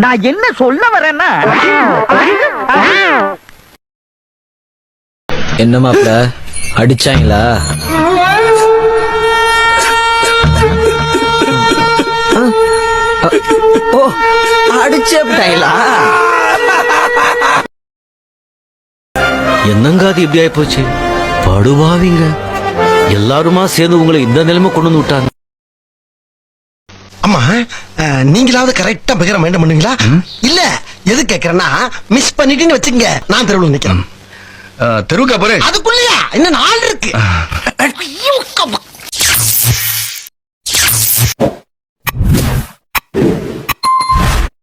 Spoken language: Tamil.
நான் என்ன சொல்ல வரேன்னா, என்ன மாப்ள அடிச்சாங்களா? ஓ அடிச்சா என்னங்க அது இப்படி ஆயி போச்சு? படுவாவீங்க எல்லாருமா சேர்ந்து உங்களை இந்த நிலைமை கொண்டு வந்து விட்டாங்க. அம்மா, நீங்களாவது கரெக்டா பகிர மைண்ட் பண்ணுவீங்களா? இல்ல எது கேக்குறேன்னா, மிஸ் பண்ணிட்டீங்கன்னு வச்சுங்க, நான் தெருவில் நிக்கிறேன். தெருவுக்கு அப்புறம் அதுக்குள்ளயா இன்னும் 4 இருக்கு.